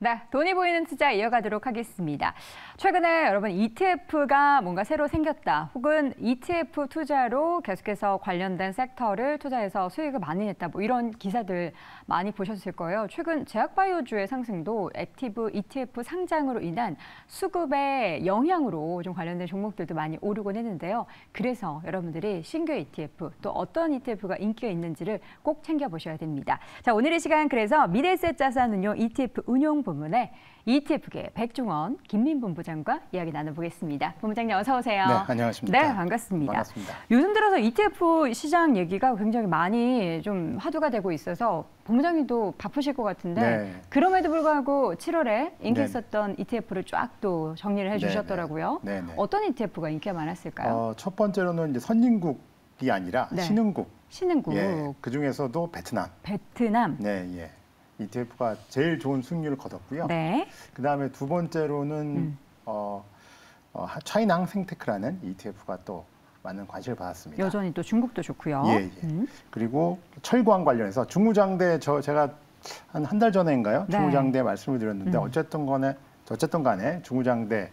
네, 돈이 보이는 투자 이어가도록 하겠습니다. 최근에 여러분 ETF가 뭔가 새로 생겼다, 혹은 ETF 투자로 계속해서 관련된 섹터를 투자해서 수익을 많이 냈다, 뭐 이런 기사들 많이 보셨을 거예요. 최근 제약바이오주의 상승도 액티브 ETF 상장으로 인한 수급의 영향으로 좀 관련된 종목들도 많이 오르곤 했는데요. 그래서 여러분들이 신규 ETF, 또 어떤 ETF가 인기가 있는지를 꼭 챙겨보셔야 됩니다. 자, 오늘 이 시간 그래서 미래에셋 자산운용 ETF 운용 부문의 ETF계 백종원 김민 본부장과 이야기 나눠보겠습니다. 본부장님 어서 오세요. 네, 안녕하십니까. 네, 반갑습니다. 반갑습니다. 요즘 들어서 ETF 시장 얘기가 굉장히 많이 좀 화두가 되고 있어서 본부장님도 바쁘실 것 같은데 네. 그럼에도 불구하고 7월에 인기 있었던 ETF를 쫙 또 정리를 해주셨더라고요. 네. 어떤 ETF가 인기가 많았을까요? 첫 번째로는 이제 선진국이 아니라 네. 신흥국. 신흥국. 예, 그 중에서도 베트남. 베트남. 네, 예. ETF가 제일 좋은 수익률을 거뒀고요. 네. 그다음에 두 번째로는 차이나 항생테크라는 ETF가 또 많은 관심을 받았습니다. 여전히 또 중국도 좋고요. 예. 그리고 철강 관련해서 중무장대 제가 한 달 전에인가요? 네. 중무장대 말씀을 드렸는데 어쨌든 간에 중무장대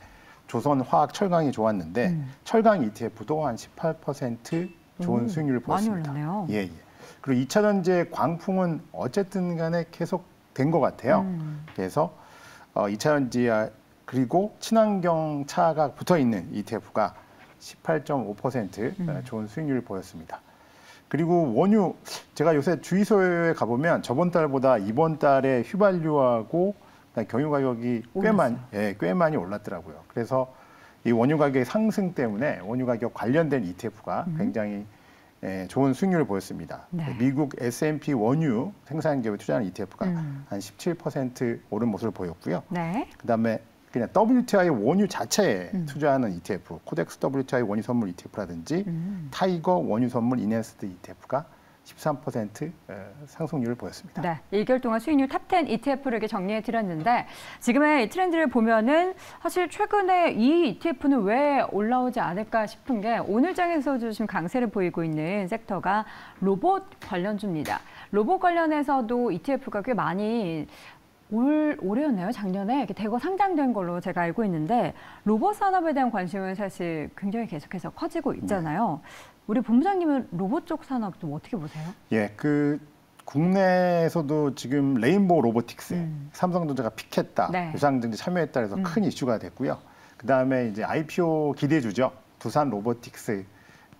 조선화학 철강이 좋았는데 철강 ETF도 한 18% 좋은 수익률을 보였습니다. 많이 올랐네요. 예. 그리고 2차 전지의 광풍은 어쨌든 간에 계속 된 것 같아요. 그래서 2차 전지와 그리고 친환경 차가 붙어 있는 ETF가 18.5% 좋은 수익률을 보였습니다. 그리고 원유, 제가 요새 주유소에 가보면 저번 달보다 이번 달에 휘발유하고 경유 가격이 꽤 많이 올랐더라고요. 그래서 이 원유 가격의 상승 때문에 원유 가격 관련된 ETF가 굉장히 좋은 수익률을 보였습니다. 네. 미국 S&P 원유 생산 기업에 투자하는 ETF가 한 17% 오른 모습을 보였고요. 네. 그다음에 그냥 WTI 원유 자체에 투자하는 ETF, 코덱스 WTI 원유 선물 ETF라든지 타이거 원유 선물 이네스트 ETF가 13% 상승률을 보였습니다. 네, 1개월 동안 수익률 탑10 ETF를 이렇게 정리해 드렸는데 지금의 트렌드를 보면은 사실 최근에 이 ETF는 왜 올라오지 않을까 싶은 게 오늘 장에서도 지금 강세를 보이고 있는 섹터가 로봇 관련주입니다. 로봇 관련해서도 ETF가 꽤 많이 올해였나요? 작년에 이렇게 대거 상장된 걸로 제가 알고 있는데 로봇 산업에 대한 관심은 사실 굉장히 계속해서 커지고 있잖아요. 우리 본부장님은 로봇 쪽 산업 좀 어떻게 보세요? 예, 국내에서도 지금 레인보우 로보틱스, 삼성전자가 픽했다, 유상증지 참여했다 해서 큰 이슈가 됐고요. 그다음에 이제 IPO 기대주죠. 두산 로보틱스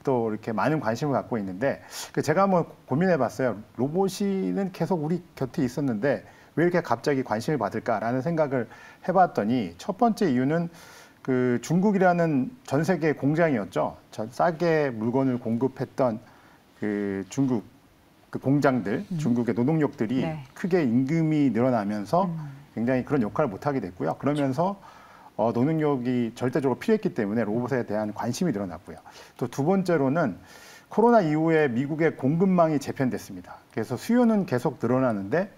또 이렇게 많은 관심을 갖고 있는데 제가 한번 고민해봤어요. 로봇이는 계속 우리 곁에 있었는데 왜 이렇게 갑자기 관심을 받을까라는 생각을 해봤더니 첫 번째 이유는 중국이라는 전 세계 공장이었죠. 싸게 물건을 공급했던 중국 공장들, 중국의 노동력들이 크게 임금이 늘어나면서 굉장히 그런 역할을 못하게 됐고요. 그러면서 노동력이 절대적으로 필요했기 때문에 로봇에 대한 관심이 늘어났고요. 또 두 번째로는 코로나 이후에 미국의 공급망이 재편됐습니다. 그래서 수요는 계속 늘어나는데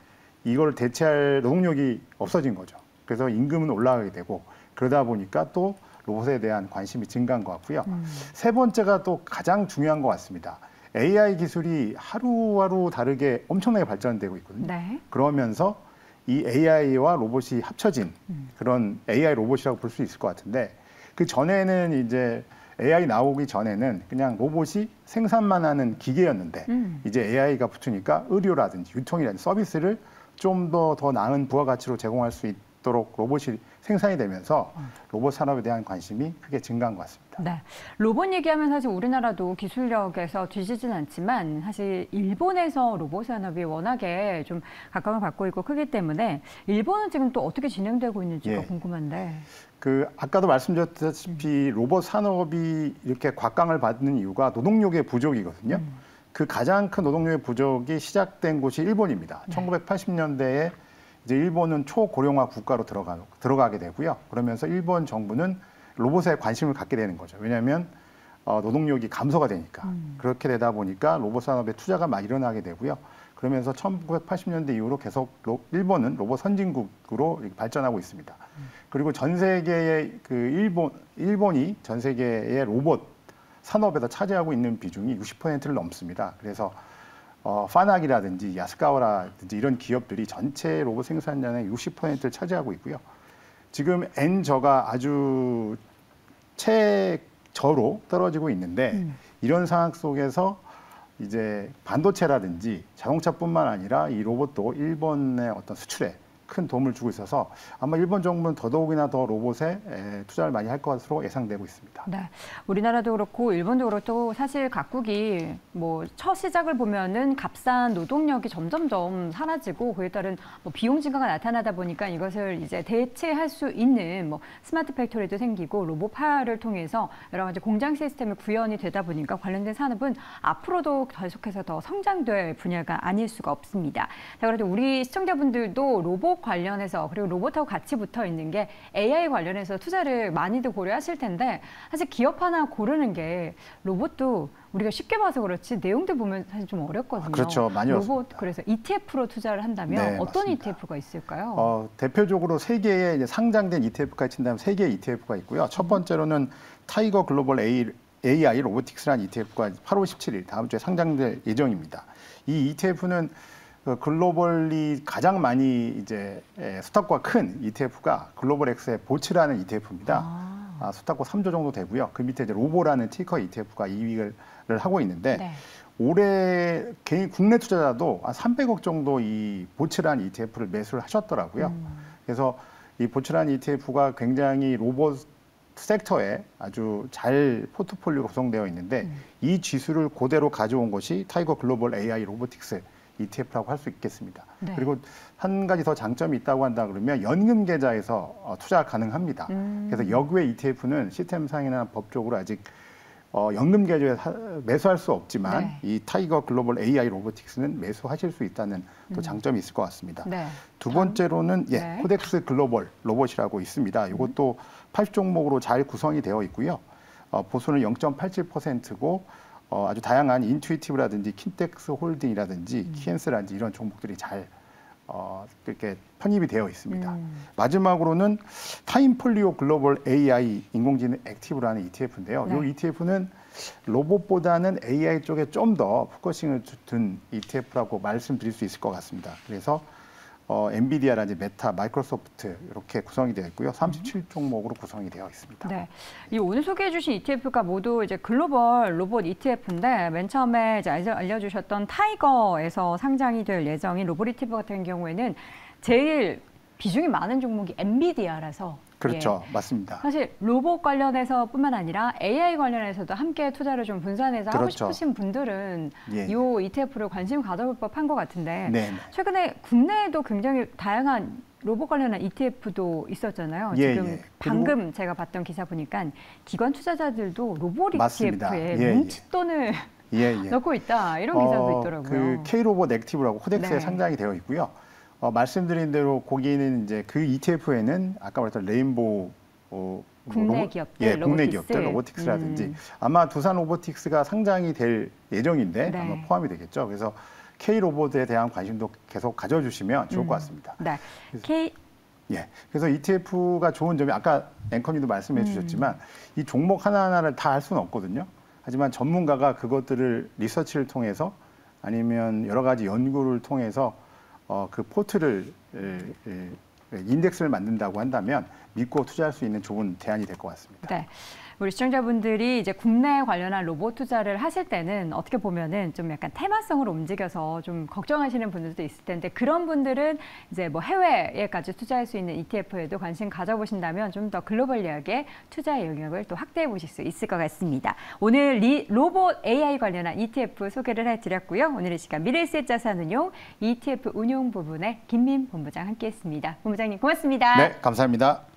이걸 대체할 노동력이 없어진 거죠. 그래서 임금은 올라가게 되고 그러다 보니까 또 로봇에 대한 관심이 증가한 것 같고요. 세 번째가 또 가장 중요한 것 같습니다. AI 기술이 하루하루 다르게 엄청나게 발전되고 있거든요. 네. 그러면서 이 AI와 로봇이 합쳐진 그런 AI 로봇이라고 볼 수 있을 것 같은데 그 전에는 이제 AI 나오기 전에는 그냥 로봇이 생산만 하는 기계였는데 이제 AI가 붙으니까 의료라든지 유통이라든지 서비스를 좀 더 나은 부가가치로 제공할 수 있도록 로봇이 생산이 되면서 로봇 산업에 대한 관심이 크게 증가한 것 같습니다. 네, 로봇 얘기하면 사실 우리나라도 기술력에서 뒤지진 않지만 사실 일본에서 로봇 산업이 워낙에 좀 각광을 받고 있고 크기 때문에 일본은 지금 또 어떻게 진행되고 있는지가 궁금한데. 아까도 말씀드렸다시피 로봇 산업이 이렇게 곽광을 받는 이유가 노동력의 부족이거든요. 그 가장 큰 노동력의 부족이 시작된 곳이 일본입니다. 1980년대에 이제 일본은 초고령화 국가로 들어가게 되고요. 그러면서 일본 정부는 로봇에 관심을 갖게 되는 거죠. 왜냐하면 노동력이 감소가 되니까. 그렇게 되다 보니까 로봇 산업에 투자가 막 일어나게 되고요. 그러면서 1980년대 이후로 계속 일본은 로봇 선진국으로 이렇게 발전하고 있습니다. 그리고 전 세계의 일본이 전 세계의 로봇 산업에서 차지하고 있는 비중이 60%를 넘습니다. 그래서 파낙이라든지 야스카와라든지 이런 기업들이 전체 로봇 생산량의 60%를 차지하고 있고요. 지금 N저가 아주 최저로 떨어지고 있는데 이런 상황 속에서 이제 반도체라든지 자동차뿐만 아니라 이 로봇도 일본의 어떤 수출에 큰 도움을 주고 있어서 아마 일본 정부는 더더욱이나 더 로봇에 투자를 많이 할 것으로 예상되고 있습니다. 네, 우리나라도 그렇고 일본도 그렇고 사실 각국이 뭐 첫 시작을 보면은 값싼 노동력이 점점점 사라지고 그에 따른 뭐 비용 증가가 나타나다 보니까 이것을 이제 대체할 수 있는 뭐 스마트 팩토리도 생기고 로봇화를 통해서 여러 가지 공장 시스템이 구현이 되다 보니까 관련된 산업은 앞으로도 계속해서 더 성장될 분야가 아닐 수가 없습니다. 자, 그래도 우리 시청자분들도 로봇 관련해서 그리고 로봇하고 같이 붙어 있는 게 AI 관련해서 투자를 많이들 고려하실 텐데 사실 기업 하나 고르는 게 로봇도 우리가 쉽게 봐서 그렇지 내용들 보면 사실 좀 어렵거든요. 그렇죠. 많이 로봇 어렵습니다. 그래서 ETF로 투자를 한다면 네, 어떤 맞습니다. ETF가 있을까요? 대표적으로 세 개의 이제 상장된 ETF가 친다면 세 개의 ETF가 있고요. 첫 번째로는 타이거 글로벌 AI 로보틱스라는 ETF가 8월 17일 다음 주에 상장될 예정입니다. 이 ETF는 글로벌리 가장 많이 이제 수탁과 큰 ETF가 글로벌엑스의 보츠라는 ETF입니다. 수탁과 3조 정도 되고요. 그 밑에 이제 로보라는 티커 ETF가 2위를 하고 있는데 네. 올해 개인 국내 투자자도 한 300억 정도 이 보츠라는 ETF를 매수를 하셨더라고요. 그래서 이 보츠라는 ETF가 굉장히 로봇 섹터에 아주 잘 포트폴리오가 구성되어 있는데 이 지수를 그대로 가져온 것이 타이거 글로벌 AI 로보틱스 ETF라고 할 수 있겠습니다. 네. 그리고 한 가지 더 장점이 있다고 한다 그러면 연금 계좌에서 투자가 가능합니다. 그래서 역외 ETF는 시스템상이나 법적으로 아직 연금 계좌에 매수할 수 없지만 네. 이 타이거 글로벌 AI 로보틱스는 매수하실 수 있다는 또 장점이 있을 것 같습니다. 네. 두 번째로는 네. 코덱스 글로벌 로봇이라고 있습니다. 이것도 80종목으로 잘 구성이 되어 있고요. 보수는 0.87%고 아주 다양한 인투이티브라든지 킨텍스 홀딩이라든지 키엔스라든지 이런 종목들이 잘 이렇게 편입이 되어 있습니다. 마지막으로는 타임폴리오 글로벌 AI 인공지능 액티브라는 ETF인데요. 네. 이 ETF는 로봇보다는 AI 쪽에 좀 더 포커싱을 둔 ETF라고 말씀드릴 수 있을 것 같습니다. 그래서 엔비디아라든지 메타, 마이크로소프트 이렇게 구성이 되어 있고요. 37종목으로 구성이 되어 있습니다. 네, 이 오늘 소개해주신 ETF가 모두 이제 글로벌 로봇 ETF인데 맨 처음에 이제 알려주셨던 타이거에서 상장이 될 예정인 로봇 ETF 같은 경우에는 제일 비중이 많은 종목이 엔비디아라서. 그렇죠, 예. 맞습니다. 사실 로봇 관련해서뿐만 아니라 AI 관련해서도 함께 투자를 좀 분산해서 하고 그렇죠. 싶으신 분들은 예. 이 ETF를 관심 가져볼 법한 것 같은데 네. 최근에 국내에도 굉장히 다양한 로봇 관련한 ETF도 있었잖아요. 예, 지금 예. 방금 제가 봤던 기사 보니까 기관 투자자들도 로봇 맞습니다. ETF에 뭉칫돈을 넣고 있다 이런 기사도 있더라고요. 그 K로봇 액티브라고 코덱스에 네. 상장이 되어 있고요. 말씀드린 대로 거기는 이제 그 ETF에는 아까 말했던 레인보우 국내 기업들, 국내 로보틱스. 기업들 로보틱스라든지 아마 두산 로보틱스가 상장이 될 예정인데 네. 아마 포함이 되겠죠. 그래서 K 로봇에 대한 관심도 계속 가져주시면 좋을 것 같습니다. 네. 그래서 ETF가 좋은 점이 아까 앵커님도 말씀해 주셨지만 이 종목 하나하나를 다 할 수는 없거든요. 하지만 전문가가 그것들을 리서치를 통해서 아니면 여러 가지 연구를 통해서 그 포트를 인덱스를 만든다고 한다면 믿고 투자할 수 있는 좋은 대안이 될 것 같습니다. 네. 우리 시청자분들이 이제 국내 관련한 로봇 투자를 하실 때는 어떻게 보면은 좀 약간 테마성으로 움직여서 좀 걱정하시는 분들도 있을 텐데 그런 분들은 이제 뭐 해외에까지 투자할 수 있는 ETF에도 관심 가져보신다면 좀 더 글로벌리하게 투자의 영역을 또 확대해 보실 수 있을 것 같습니다. 오늘 로봇 AI 관련한 ETF 소개를 해드렸고요. 오늘 이 시간 미래에셋 자산운용 ETF 운용 부분에 김민 본부장 함께했습니다. 본부장님 고맙습니다. 네, 감사합니다.